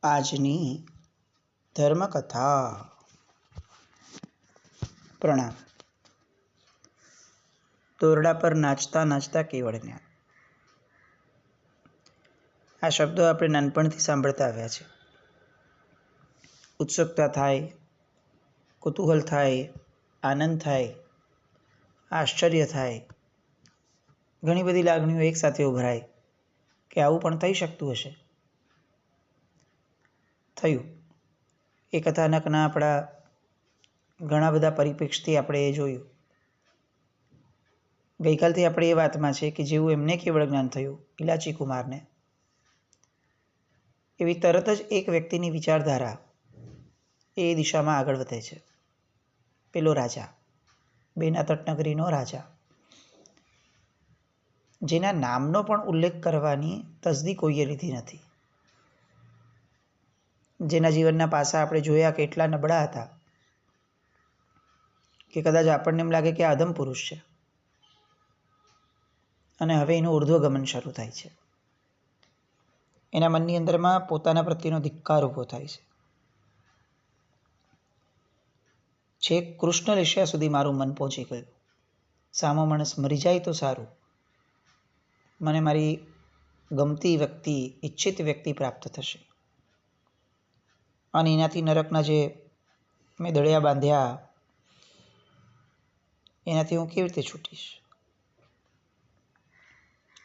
આજની ધર્મકથા. પ્રણામ. દોરડા પર નાચતા નાચતા કેવળ જ્ઞાન. આ શબ્દો આપણે નાનપણથી સાંભળતા આવ્યા છે. ઉત્સુકતા થાય, કુતૂહલ થાય, આનંદ થાય, આશ્ચર્ય થાય, ઘણી બધી લાગણીઓ એકસાથે ઉભરાય કે આવું પણ થઈ શકતું હશે. થયું. એ કથાનકના આપણા ઘણા બધા પરિપ્રેક્ષથી આપણે એ જોયું. ગઈકાલથી આપણે એ વાતમાં છે કે જેવું એમને કેવળ જ્ઞાન થયું ઇલાચી કુમારને, એવી તરત જ એક વ્યક્તિની વિચારધારા એ દિશામાં આગળ વધે છે. પેલો રાજા, બેના તટનગરીનો રાજા, જેના નામનો પણ ઉલ્લેખ કરવાની તસદી કોઈએ લીધી નથી, જેના જીવનના પાસા આપણે જોયા કે એટલા નબળા હતા કે કદાચ આપણને એમ લાગે કે આ અધમ પુરુષ છે, અને હવે એનું ઉર્ધ્વગમન શરૂ થાય છે. એના મનની અંદરમાં પોતાના પ્રત્યેનો ધિક્કાર ઊભો થાય છે. છેક કૃષ્ણ લેશિયા સુધી મારું મન પહોંચી ગયું. સામો માણસ મરી જાય તો સારું, મને મારી ગમતી વ્યક્તિ, ઈચ્છિત વ્યક્તિ પ્રાપ્ત થશે, અને એનાથી નરકના જે મેં દળિયા બાંધ્યા એનાથી હું કેવી રીતે છૂટીશ.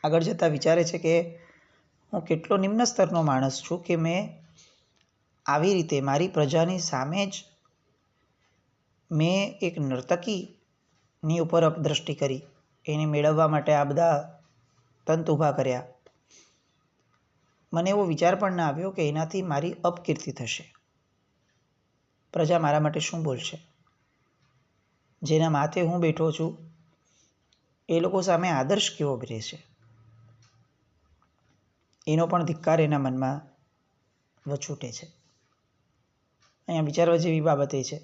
આગળ જતાં વિચારે છે કે હું કેટલો નિમ્ન સ્તરનો માણસ છું કે મેં આવી રીતે મારી પ્રજાની સામે જ મેં એક નર્તકીની ઉપર અપદ્રષ્ટિ કરી, એને મેળવવા માટે આ બધા તંત ઊભા કર્યા. મને એવો વિચાર પણ ના આવ્યો કે એનાથી મારી અપકીર્તિ થશે. પ્રજા મારા માટે શું બોલશે? જેના માથે હું બેઠો છું એ લોકો સામે આદર્શ કેવો રહેશે, એનો પણ ધિક્કાર એના મનમાં વછૂટે છે. અહીંયા વિચારવા જેવી બાબત એ છે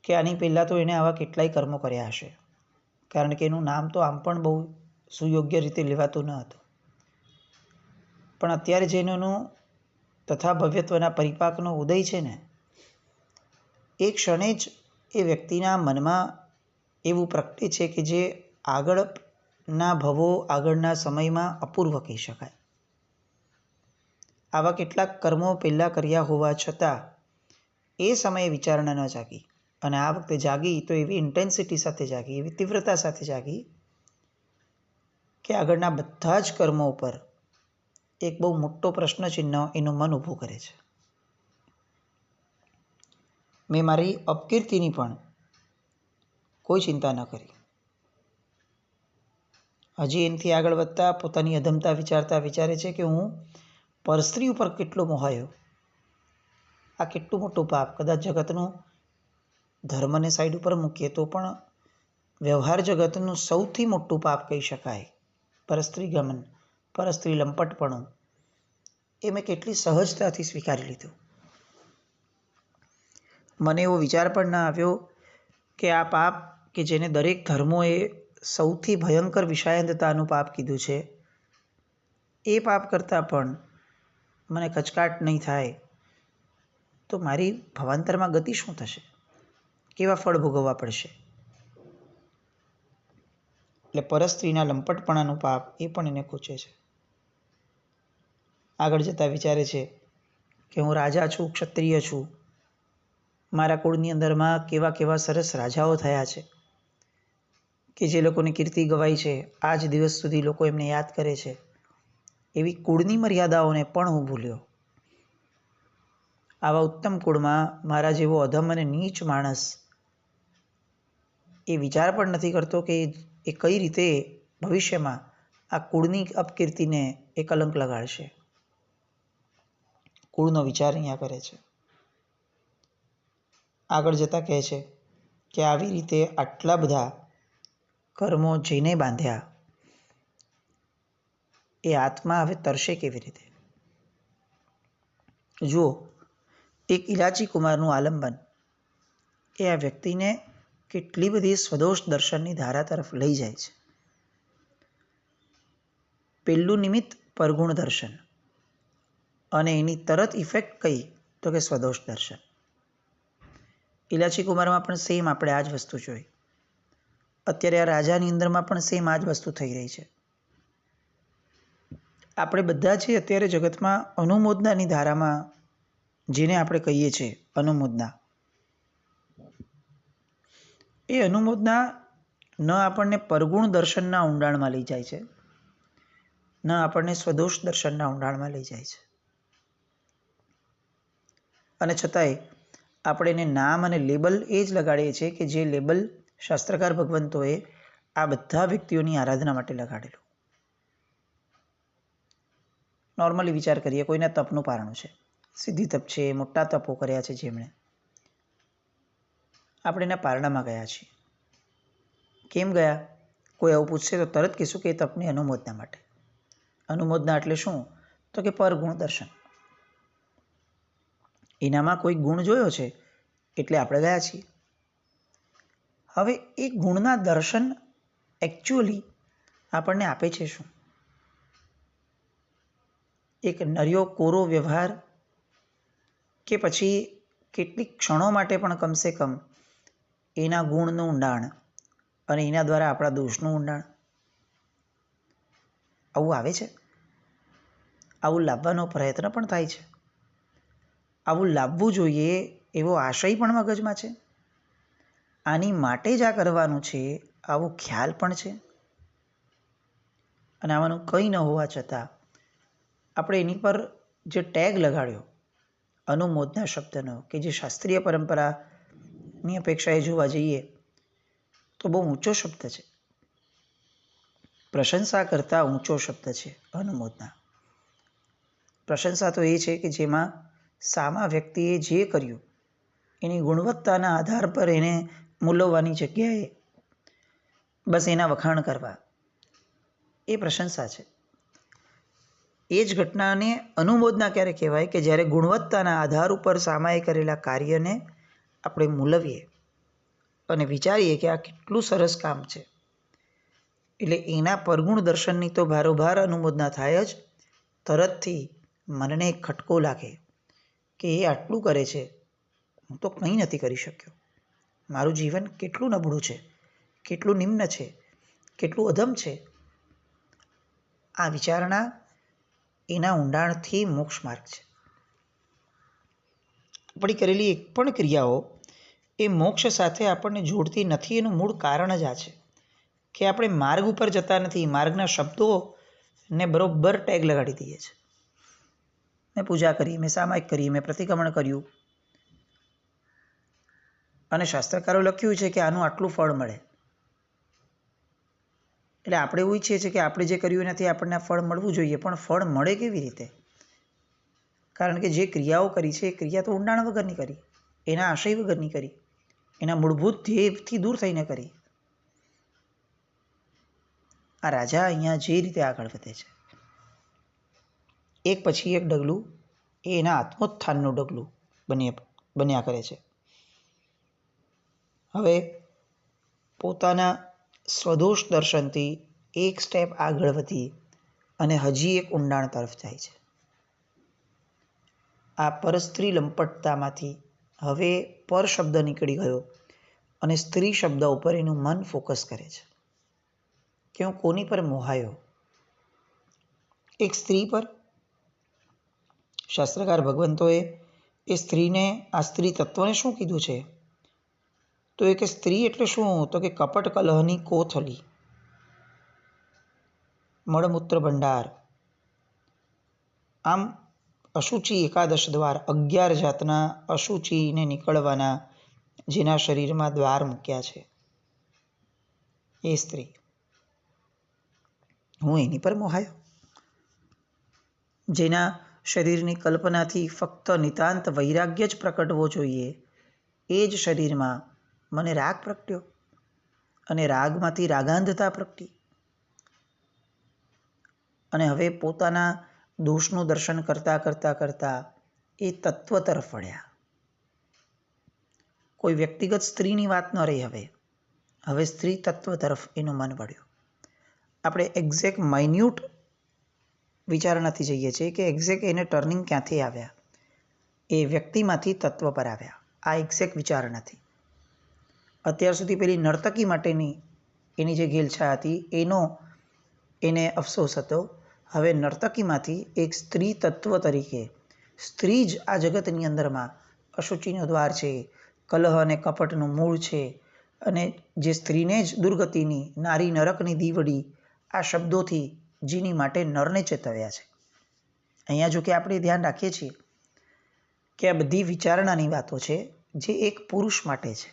કે આની પહેલાં તો એણે આવા કેટલાય કર્મો કર્યા હશે, કારણ કે એનું નામ તો આમ પણ બહુ સુયોગ્ય રીતે લેવાતું ન હતું. પણ અત્યારે જેનું તથા ભવ્યત્વના પરિપાકનો ઉદય છે ને, એ ક્ષણે જ એ વ્યક્તિના મનમાં એવું પ્રગટે છે કે જે આગળના ભવો, આગળના સમયમાં અપૂર્વ કહી શકાય. આવા કેટલાક કર્મો પહેલાં કર્યા હોવા છતાં એ સમયે વિચારણા ન જાગી, અને આ વખતે જાગી તો એવી ઇન્ટેન્સિટી સાથે જાગી, એવી તીવ્રતા સાથે જાગી કે આગળના બધા જ કર્મો ઉપર એક બહુ મોટો પ્રશ્નચિહ્ન એનું મન ઊભું કરે છે. મેં મારી અપકીર્તિની પણ કોઈ ચિંતા ન કરી. હજી એનાથી આગળ વધતા પોતાની અધમતા વિચારતા વિચારે છે કે હું પરસ્ત્રી ઉપર કેટલો મોહાયો. આ કેટલું મોટું પાપ. કદાચ જગતનું ધર્મને સાઈડ ઉપર મૂકીએ તો પણ વ્યવહાર જગતનું સૌથી મોટું પાપ કહી શકાય પરસ્ત્રી ગમન, પરસ્ત્રી લંપટપણું. એ મેં કેટલી સહજતાથી સ્વીકારી લીધું. મને એવો વિચાર પણ ના આવ્યો કે આ પાપ કે જેને દરેક ધર્મોએ સૌથી ભયંકર વિષાયંતતાનું પાપ કીધું છે, એ પાપ કરતાં પણ મને કચકાટ નહીં થાય તો મારી ભવાંતરમાં ગતિ શું થશે, કેવા ફળ ભોગવવા પડશે. એટલે પરસ્ત્રીના લંપટપણાનું પાપ એ પણ એને ખૂંચે છે. આગળ જતાં વિચારે છે કે હું રાજા છું, ક્ષત્રિય છું, મારા કુળની અંદરમાં કેવા કેવા સરસ રાજાઓ થયા છે કે જે લોકોની કીર્તિ ગવાઈ છે, આજ દિવસ સુધી લોકો એમને યાદ કરે છે. એવી કુળની મર્યાદાઓને પણ હું ભૂલ્યો. આવા ઉત્તમ કુળમાં મારા જેવો અધમ અને નીચ માણસ એ વિચાર પણ નથી કરતો કે એ કઈ રીતે ભવિષ્યમાં આ કુળની અપકીર્તિને એ કલંક લગાડશે. કુળનો વિચાર અહીંયા કરે છે. આગળ જતાં કહે છે કે આવી રીતે આટલા બધા કર્મો જેને બાંધ્યા એ આત્મા હવે તરશે કેવી રીતે. જુઓ, એક ઇલાચી કુમારનું આલંબન એ આ વ્યક્તિને કેટલી બધી સ્વદોષ દર્શનની ધારા તરફ લઈ જાય છે. પહેલું નિમિત્ત પરગુણ દર્શન, અને એની તરત ઇફેક્ટ કઈ? તો કે સ્વદોષ દર્શન. ઇલાચી કુમારમાં પણ સેમ આપણે આ જ વસ્તુ જોઈ. અત્યારે આ રાજાની અંદરમાં પણ સેમ આ જ વસ્તુ થઈ રહી છે. આપણે બધા છે અત્યારે જગતમાં અનુમોદનાની ધારામાં, જેને આપણે કહીએ છીએ અનુમોદના, એ અનુમોદના ન આપણને પરગુણ દર્શનના ઊંડાણમાં લઈ જાય છે, ન આપણને સ્વદોષ દર્શનના ઊંડાણમાં લઈ જાય છે. અને છતાંય આપણે એને નામ અને લેબલ એ જ લગાડીએ છીએ કે જે લેબલ શાસ્ત્રકાર ભગવંતોએ આ બધા વ્યક્તિઓની આરાધના માટે લગાડેલું. નોર્મલી વિચાર કરીએ, કોઈના તપનું પારણું છે, સિદ્ધિ તપ છે, મોટા તપો કર્યા છે જેમણે, આપણે એના પારણામાં ગયા છીએ. કેમ ગયા? કોઈ આવું પૂછશે તો તરત કહીશું કે એ તપની અનુમોદના માટે. અનુમોદના એટલે શું? તો કે પરગુણ દર્શન. એનામાં કોઈ ગુણ જોયો છે એટલે આપણે ગયા છીએ. હવે એ ગુણના દર્શન એકચ્યુઅલી આપણને આપે છે શું? એક નર્યો કોરો વ્યવહાર, કે પછી કેટલીક ક્ષણો માટે પણ કમસે કમ એના ગુણનું ઊંડાણ અને એના દ્વારા આપણા દોષનું ઊંડાણ? આવું આવે છે? આવું લાવવાનો પ્રયત્ન પણ થાય છે. આવું લાવવું જોઈએ એવો આશય પણ મગજમાં છે. આની માટે જ આ કરવાનું છે આવો ખ્યાલ પણ છે. અને આવાનું કંઈ ન હોવા છતાં આપણે એની પર જે ટેગ લગાડ્યો અનુમોદના શબ્દનો, કે જે શાસ્ત્રીય પરંપરાની અપેક્ષાએ જોવા જઈએ તો બહુ ઊંચો શબ્દ છે. પ્રશંસા કરતાં ઊંચો શબ્દ છે અનુમોદના. પ્રશંસા તો એ છે કે જેમાં સામા વ્યક્તિએ જે કર્યું એની ગુણવત્તાના આધાર પર એને મૂલવવાની જગ્યાએ બસ એના વખાણ કરવા, એ પ્રશંસા છે. એ જ ઘટનાને અનુમોદના ક્યારે કહેવાય? કે જ્યારે ગુણવત્તાના આધાર ઉપર સામાએ કરેલા કાર્યને આપણે મૂલવીએ અને વિચારીએ કે આ કેટલું સરસ કામ છે. એટલે એના પરગુણ દર્શનની તો ભારોભાર અનુમોદના થાય જ. તરતથી મનને એક ખટકો લાગે કે એ આટલું કરે છે, હું તો કંઈ નથી કરી શક્યો. મારું જીવન કેટલું નબળું છે, કેટલું નિમ્ન છે, કેટલું અધમ છે. આ વિચારણા એના ઊંડાણથી મોક્ષ માર્ગ છે. આપણી કરેલી એક પણ ક્રિયાઓ એ મોક્ષ સાથે આપણને જોડતી નથી. એનું મૂળ કારણ જ આ છે કે આપણે માર્ગ ઉપર જતા નથી. માર્ગના શબ્દોને બરોબર ટેગ લગાડી દઈએ છીએ. મેં પૂજા કરી, મેં સામાયિક કરી, મેં પ્રતિક્રમણ કર્યું, અને શાસ્ત્રકારો લખ્યું છે કે આનું આટલું ફળ મળે. એટલે આપણે એવું ઈચ્છીએ છીએ કે આપણે જે કર્યું એનાથી આપણને ફળ મળવું જોઈએ. પણ ફળ મળે કેવી રીતે? કારણ કે જે ક્રિયાઓ કરી છે એ ક્રિયા તો ઊંડાણ વગરની કરી, એના આશય વગરની કરી, એના મૂળભૂત ધ્યેયથી દૂર થઈને કરી. આ રાજા અહીંયા જે રીતે આગળ વધે છે, એક પછી એક ડગલું એ એના આત્મોત્થાનનું ડગલું બન્યા કરે છે. હવે પોતાના સ્વદોષ દર્શનથી એક સ્ટેપ આગળ વધી અને હજી એક ઊંડાણ તરફ જાય છે. આ પરસ્ત્રી લંપટતામાંથી હવે પર શબ્દ નીકળી ગયો અને સ્ત્રી શબ્દ ઉપર એનું મન ફોકસ કરે છે કે હું કોની પર મોહાયો? એક સ્ત્રી પર. શાસ્ત્રકાર ભગવંતોએ એ સ્ત્રીને, આ સ્ત્રી તત્વને શું કીધું છે? તો એ કે સ્ત્રી એટલે શું? તો કે કપટ કલહની કોથલી, મળમૂત્ર ભંડાર. આમ અશુચિ એકાદશ દ્વાર, 11 જાતના અશુચિને નીકળવાના જેના શરીરમાં દ્વાર મૂક્યા છે, એ સ્ત્રી. હું એની પર મોહાયો? જેના શરીરની કલ્પનાથી ફક્ત નિતાંત વૈરાગ્ય જ પ્રકટવો જોઈએ, એ જ શરીરમાં મને રાગ પ્રગટ્યો અને રાગમાંથી રાગાંધતા પ્રગટી. અને હવે પોતાના દોષનું દર્શન કરતા કરતા કરતા એ તત્વ તરફ વળ્યા. કોઈ વ્યક્તિગત સ્ત્રીની વાત ન રહી. હવે સ્ત્રી તત્વ તરફ એનું મન વળ્યું. આપણે એક્ઝેક્ટ માઇન્યુટ વિચારણાથી જઈએ છીએ કે એક્ઝેક્ટ એને ટર્નિંગ ક્યાંથી આવ્યા, એ વ્યક્તિમાંથી તત્વ પર આવ્યા. આ એક્ઝેક્ટ વિચારણાથી અત્યાર સુધી પેલી નર્તકી માટેની એની જે ઘેલછા હતી એને અફસોસ હતો. હવે નર્તકીમાંથી એક સ્ત્રી તત્વ તરીકે, સ્ત્રી જ આ જગતની અંદરમાં અશુચિનો દ્વાર છે, કલહ અને કપટનું મૂળ છે, અને જે સ્ત્રીને જ દુર્ગતિની, નારી નરકની દીવડી આ શબ્દોથી જીની માટે નરને ચેતવ્યા છે. અહીંયા જો કે આપણે ધ્યાન રાખીએ છીએ કે આ બધી વિચારણાની વાતો છે જે એક પુરુષ માટે છે.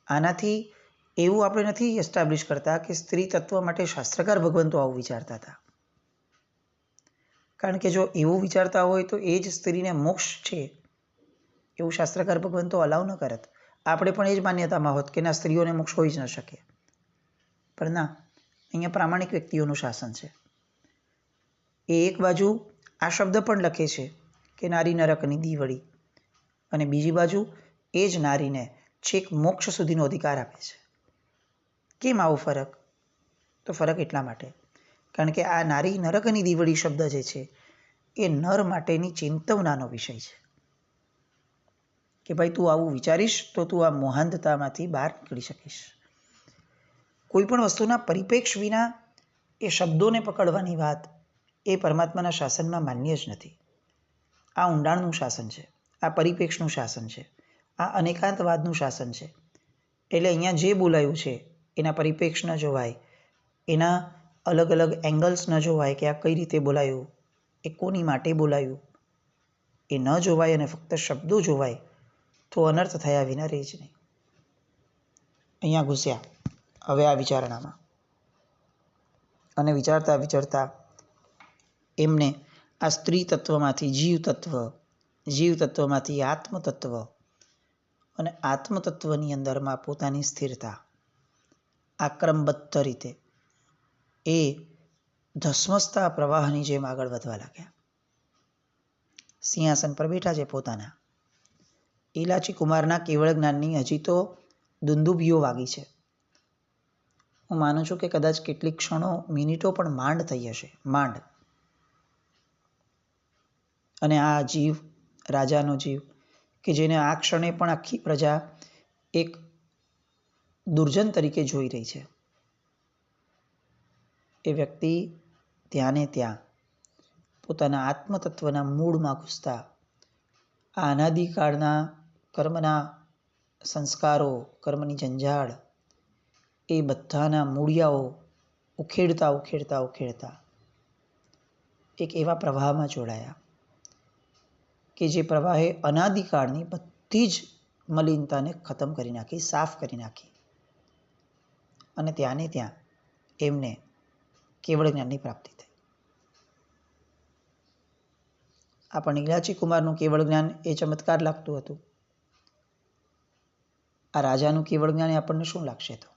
આનાથી એવું આપણે નથી એસ્ટાબ્લિશ કરતા કે સ્ત્રી તત્વ માટે શાસ્ત્રકાર ભગવંતો આવું વિચારતા હતા. કારણ કે જો એવું વિચારતા હોય તો એ જ સ્ત્રીને મોક્ષ છે એવું શાસ્ત્રકાર ભગવંતો અલાવ ન કરત. આપણે પણ એ જ માન્યતામાં હોત કે ના, સ્ત્રીઓને મોક્ષ હોઈ જ ન શકે. પણ ના, અહીંયા પ્રામાણિક વ્યક્તિઓનું શાસન છે. એ એક બાજુ આ શબ્દ પણ લખે છે કે નારી નરકની દીવડી, અને બીજી બાજુ એ જ નારીને છેક મોક્ષ સુધીનો અધિકાર આપે છે. કેમ આવો ફરક? તો ફરક એટલા માટે કારણ કે આ નારી નરકની દીવડી શબ્દ જે છે એ નર માટેની ચિંતવનાનો વિષય છે કે ભાઈ તું આવું વિચારીશ તો તું આ મોહાંધતામાંથી બહાર નીકળી શકીશ. કોઈ પણ વસ્તુના પરિપ્રેક્ષ વિના એ શબ્દોને પકડવાની વાત એ પરમાત્માના શાસનમાં માન્ય જ નથી. આ ઊંડાણનું શાસન છે, આ પરિપ્રેક્ષનું શાસન છે, આ અનેકાંતવાદનું શાસન છે. એટલે અહીંયા જે બોલાયું છે એના પરિપ્રેક્ષ ન જોવાય, એના અલગ અલગ એંગલ્સ ન જોવાય કે આ કઈ રીતે બોલાયું, એ કોની માટે બોલાયું, એ ન જોવાય અને ફક્ત શબ્દો જોવાય તો અનર્થ થયા વિના રહે જ નહીં. અહીંયા ઘૂસ્યા હવે આ વિચારણામાં, અને વિચારતા વિચારતા એમને આ સ્ત્રી તત્વમાંથી જીવ તત્વમાંથી આત્મતત્વ, અને આત્મતત્વની અંદરમાં પોતાની સ્થિરતા આક્રમબદ્ધ રીતે એ ધસમસતા પ્રવાહની જેમ આગળ વધવા લાગ્યા. સિંહાસન પર બેઠા છે પોતાના. ઇલાચી કુમારના કેવળ જ્ઞાનની હજી તો દુંદુભીઓ વાગી છે. હું માનું છું કે કદાચ કેટલીક ક્ષણો, મિનિટો પણ માંડ થઈ હશે, માંડ. અને આ જીવ, રાજાનો જીવ, કે જેને આ ક્ષણે પણ આખી પ્રજા એક દુર્જન તરીકે જોઈ રહી છે, એ વ્યક્તિ ત્યાંને ત્યાં પોતાના આત્મતત્વના મૂળમાં ઘૂસતા આ અનાદિકાળના કર્મના સંસ્કારો, કર્મની જંજાળ, એ બધાના મૂળિયાઓ ઉખેડતા એક એવા પ્રવાહમાં જોડાયા કે જે પ્રવાહે અનાદિકાળની બધી જ મલિનતાને ખતમ કરી નાખી, સાફ કરી નાખી. અને ત્યાંને ત્યાં એમને કેવળ જ્ઞાનની પ્રાપ્તિ થઈ. આપણને ઇલાચી કુમારનું કેવળ જ્ઞાન એ ચમત્કાર લાગતું હતું. આ રાજાનું કેવળ જ્ઞાન એ આપણને શું લાગશે? તો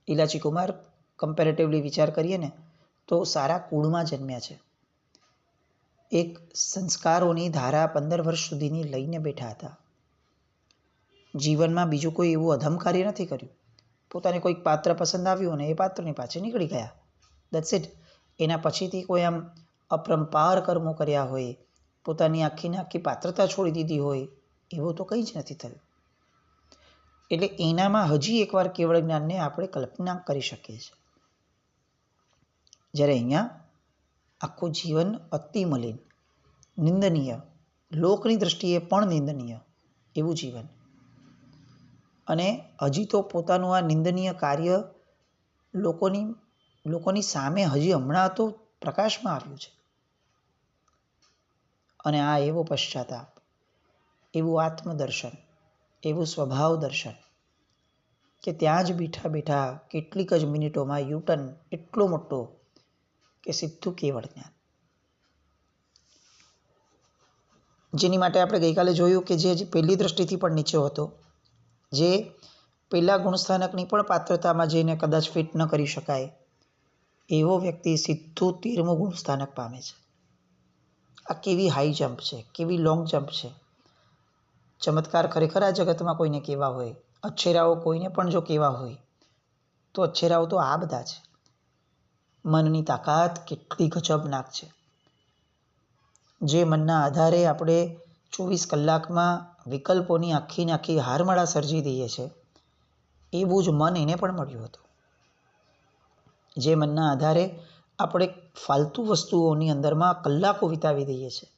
ઇલાચી કુમાર કમ્પેરેટિવલી વિચાર કરીએ ને તો સારા કુળમાં જન્મ્યા છે. એક સંસ્કારોની ધારા 15 વર્ષ સુધીની લઈને બેઠા હતા. જીવનમાં બીજું કોઈ એવું અધમ કાર્ય નથી કર્યું. પોતાને કોઈક પાત્ર પસંદ આવ્યું અને એ પાત્રની પાછળ નીકળી ગયા. That's it. એના પછીથી કોઈ આમ અપરંપાર કર્મો કર્યા હોય, પોતાની આખીને આખી પાત્રતા છોડી દીધી હોય, એવું તો કંઈ જ નથી થયું. એટલે એનામાં હજી એકવાર કેવળ જ્ઞાનને આપણે કલ્પના કરી શકીએ છીએ. જ્યારે અહીંયા આખું જીવન અતિ મલિન, નિંદનીય, લોકની દ્રષ્ટિએ પણ નિંદનીય એવું જીવન, અને હજી તો પોતાનું આ નિંદનીય કાર્ય લોકોની સામે હજી હમણાં તો પ્રકાશમાં આવ્યું છે. અને આ એવો પશ્ચાતાપ, એવું આત્મદર્શન, એવું સ્વભાવ દર્શન કે ત્યાં જ બેઠા બેઠા કેટલીક જ મિનિટોમાં યુટર્ન એટલો મોટો કે સીધું કેવળ જ્ઞાન. જેની માટે આપણે ગઈકાલે જોયું કે જે પહેલી દ્રષ્ટિથી પણ નીચો હતો, જે પહેલા ગુણસ્થાનકની પણ પાત્રતામાં જઈને કદાચ ફિટ ન કરી શકાય, એવો વ્યક્તિ સીધું 13મું ગુણસ્થાનક પામે છે. આ કેવી હાઈ જમ્પ છે, કેવી લોંગ જમ્પ છે. ચમત્કાર ખરેખર આ જગતમાં કોઈને કેવા હોય, અચ્છેરાઓ કોઈને પણ જો કેવા હોય તો અચ્છેરાઓ તો આ બધા છે. મનની તાકાત કેટલી ગજબનાક છે. જે મનના આધારે આપણે 24 કલાકમાં વિકલ્પોની આખી હારમાળા સર્જી દઈએ છીએ, એવું જ મન એને પણ મળ્યું હતું. જે મનના આધારે આપણે ફાલતુ વસ્તુઓની અંદરમાં કલાકો વિતાવી દઈએ છીએ,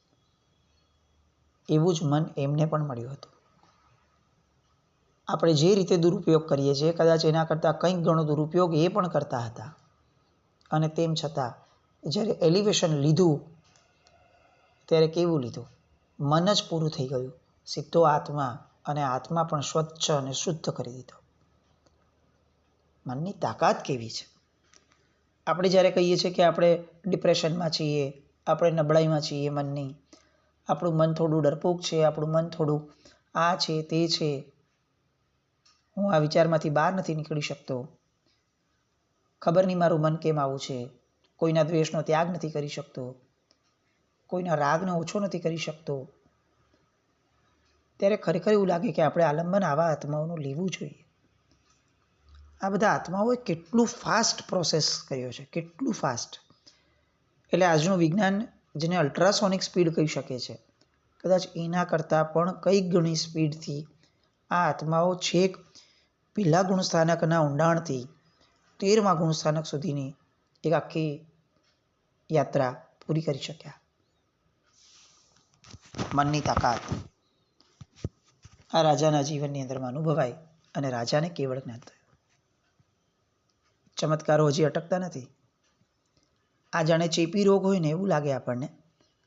એવું જ મન એમને પણ મળ્યું હતું. આપણે જે રીતે દુરુપયોગ કરીએ છીએ, કદાચ એના કરતાં કંઈક ગણો દુરુપયોગ એ પણ કરતા હતા. અને તેમ છતાં જ્યારે એલિવેશન લીધું ત્યારે કેવું લીધું? મન જ પૂરું થઈ ગયું, સીધો આત્મા, અને આત્મા પણ સ્વચ્છ અને શુદ્ધ કરી દીધો. મનની તાકાત કેવી છે! આપણે જ્યારે કહીએ છીએ કે આપણે ડિપ્રેશનમાં છીએ, આપણે નબળાઈમાં છીએ મનની, આપણું મન થોડું ડરપોક છે, આપણું મન થોડું આ છે તે છે, હું આ વિચારમાંથી બહાર નથી નીકળી શકતો, ખબર નહીં મારું મન કેમ આવું છે, કોઈના દ્વેષનો ત્યાગ નથી કરી શકતો, કોઈના રાગને ઓછો નથી કરી શકતો, ત્યારે ખરેખર એવું લાગે કે આપણે આલંબન આવા આત્માઓનું લેવું જોઈએ. આ બધા આત્માઓએ કેટલું ફાસ્ટ પ્રોસેસ કર્યો છે, કેટલું ફાસ્ટ! એટલે આજનું વિજ્ઞાન, જેને અલ્ટ્રાસોનિક સ્પીડ કહી શકે છે, કદાચ એના કરતાં પણ કંઈક ગણી સ્પીડથી આ આત્માઓ છેક પહેલા ગુણસ્થાનકના ઊંડાણથી 13મા ગુણસ્થાનક સુધીની એક આખી યાત્રા પૂરી કરી શક્યા. મનની તાકાત આ રાજાના જીવનની અંદરમાં અનુભવાય અને રાજાને કેવળ જ્ઞાન થયું. ચમત્કારો હજી અટકતા નથી. આ જાણે ચેપી રોગ હોય ને એવું લાગે આપણને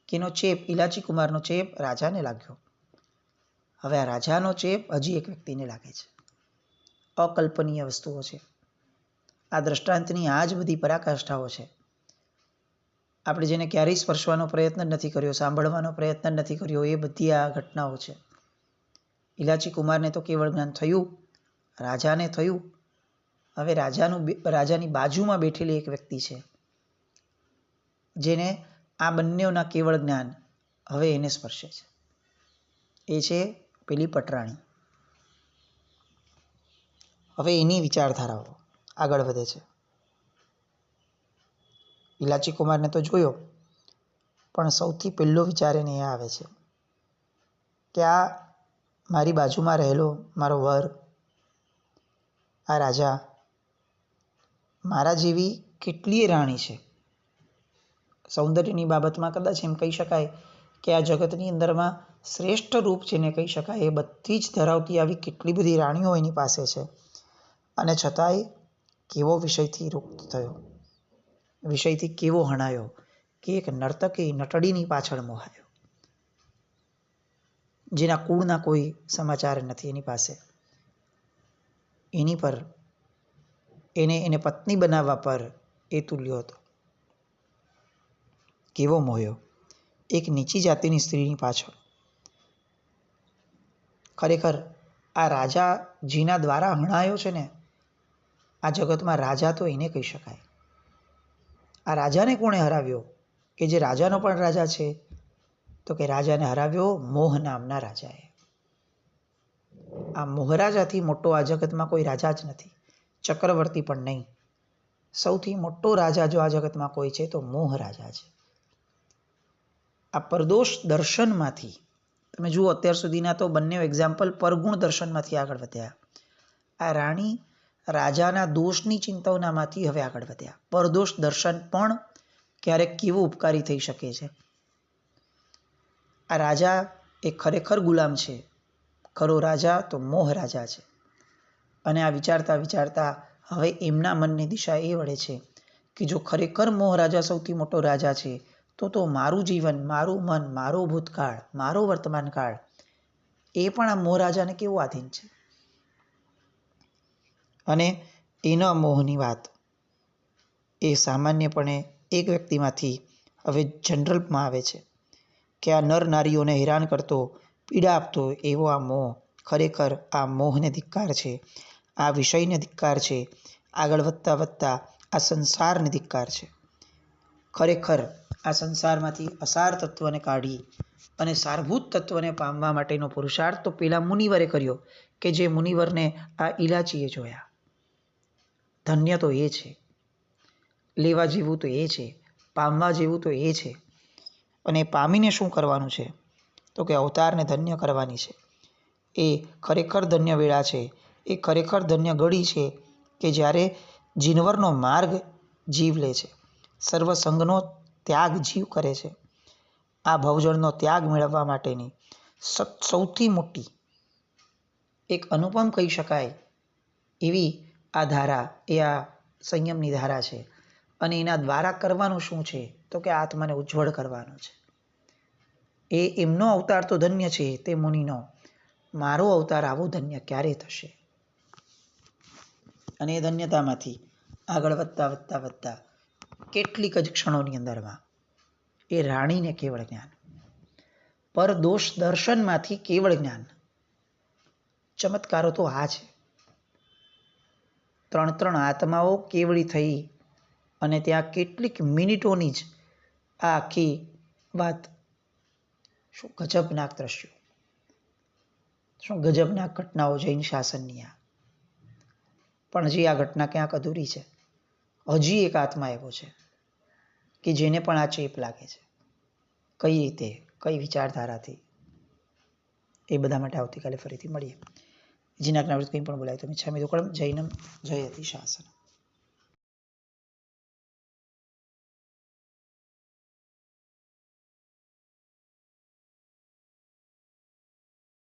કે એનો ચેપ, ઇલાચી કુમારનો ચેપ રાજાને લાગ્યો. હવે આ રાજાનો ચેપ હજી એક વ્યક્તિને લાગે છે. અકલ્પનીય વસ્તુઓ છે. આ દ્રષ્ટાંતની આ જ બધી પરાકાષ્ઠાઓ છે. આપણે જેને ક્યારેય સ્પર્શવાનો પ્રયત્ન નથી કર્યો, સાંભળવાનો પ્રયત્ન નથી કર્યો, એ બધી આ ઘટનાઓ છે. ઇલાચી કુમારને તો કેવળ જ્ઞાન થયું, રાજાને થયું. હવે રાજાની બાજુમાં બેઠેલી એક વ્યક્તિ છે જેને આ બંનેઓના કેવળ જ્ઞાન હવે એને સ્પર્શે છે. એ છે પેલી પટરાણી. હવે એની વિચારધારાઓ આગળ વધે છે. ઇલાચી કુમારને તો જોયો, પણ સૌથી પહેલો વિચાર એને એ આવે છે કે આ મારી બાજુમાં રહેલો મારો વર, આ રાજા, મારા જેવી કેટલીય રાણી છે. સૌંદર્યની બાબતમાં કદાચ એમ કહી શકાય કે આ જગતની અંદરમાં શ્રેષ્ઠ રૂપ જેને કહી શકાય એ બધી જ ધરાવતી આવી કેટલી બધી રાણીઓ એની પાસે છે. અને છતાંય કેવો વિષયથી મુક્ત થયો, વિષયથી કેવો હણાયો કે એક નર્તકી નટડીની પાછળ મોહાયો, જેના કુળના કોઈ સમાચાર નથી એની પાસે. એની પર એને પત્ની બનાવવા પર એ તુલ્યો હતો. કેવો મોહ્યો એક નીચી જાતિની સ્ત્રીની પાછળ. ખરેખર આ રાજા જેના દ્વારા હણાયો છે ને, આ જગતમાં રાજા તો એને કહી શકાય. આ રાજાને કોણે હરાવ્યો કે જે રાજાનો પણ રાજા છે? તો કે રાજાને હરાવ્યો મોહ નામના રાજાએ. આ મોહરાજાથી મોટો આ જગતમાં કોઈ રાજા જ નથી, ચક્રવર્તી પણ નહીં. સૌથી મોટો રાજા જો આ જગતમાં કોઈ છે તો મોહ રાજા છે. આ પરદોષ દર્શનમાંથી તમે જુઓ, અત્યાર સુધીના તો બંને એક્ઝામ્પલ પરગુણ દર્શનમાંથી આગળ વધ્યા. આ રાણી રાજાના દોષની ચિંતવનામાંથી હવે આગળ વધ્યા. પરદોષ દર્શન પણ ક્યારેક કેવું ઉપકારી થઈ શકે છે. આ રાજા એ ખરેખર ગુલામ છે, ખરો રાજા તો મોહ રાજા છે. અને આ વિચારતા વિચારતા હવે એમના મનની દિશા એ વળે છે કે જો ખરેખર મોહ રાજા સૌથી મોટો રાજા છે, તો મારું જીવન, મારું મન, મારો ભૂતકાળ, મારો વર્તમાન કાળ એ પણ આ મોહ રાજાને કેવું આધીન છે. અને એના મોહની વાત એ સામાન્યપણે એક વ્યક્તિમાંથી હવે જનરલમાં આવે છે કે આ નર નારીઓને હેરાન કરતો, પીડા આપતો એવો આ મોહ ખરેખર આ મોહને ધિક્કાર છે, આ વિષયને ધિક્કાર છે, આગળ વધતા વધતા આ સંસારને ધિક્કાર છે. ખરેખર આ સંસારમાંથી અસાર તત્વને કાઢી અને સારભૂત તત્વને પામવા માટેનો પુરુષાર્થ તો પેલા મુનિવરે કર્યો કે જે મુનિવરને આ ઇલાચીએ જોયા. ધન્ય તો એ છે. લેવા જેવું તો એ છે, પામવા જેવું તો એ છે. અને પામીને શું કરવાનું છે? તો કે અવતારને ધન્ય કરવાની છે. એ ખરેખર ધન્ય વેળા છે, એ ખરેખર ધન્ય ઘડી છે કે જ્યારે જીનવરનો માર્ગ જીવ લે છે, સર્વસંગનો ત્યાગ જીવ કરે છે. આ ભવજળનો ત્યાગ મેળવવા માટેની સૌથી મોટી એક અનુપમ કહી શકાય એવી આ ધારા, એ આ સંયમની ધારા છે. અને એના દ્વારા કરવાનું શું છે? તો કે આત્માને ઉજ્જવળ કરવાનો છે. એ એમનો અવતાર તો ધન્ય છે તે મુનિનો, મારો અવતાર આવો ધન્ય ક્યારે થશે? અને એ ધન્યતામાંથી આગળ વધતા વધતા વધતા કેટલીક જ ક્ષણોની અંદરમાં એ રાણીને કેવળ જ્ઞાન, પર દોષ દર્શનમાંથી કેવળ જ્ઞાન. ચમત્કારો તો આ છે. 3 આત્માઓ કેવળી થઈ અને ત્યાં કેટલીક મિનિટોની જ આ આખી વાત. શું ગજબનાક દ્રશ્યો, શું ગજબનાક ઘટનાઓ જૈન શાસનની આ. પણ હજી આ ઘટના ક્યાંક અધૂરી છે. હજી એક આત્મા એવો છે કે જેને પણ આ ચેપ લાગે છે. કઈ રીતે, કઈ વિચારધારાથી, એ બધા માટે આવતીકાલે ફરીથી મળીએ. જીનાકના કંઈ પણ બોલાય તો મિચ્છામિ દુક્કડમ. જૈનમ જયતિ શાસનમ.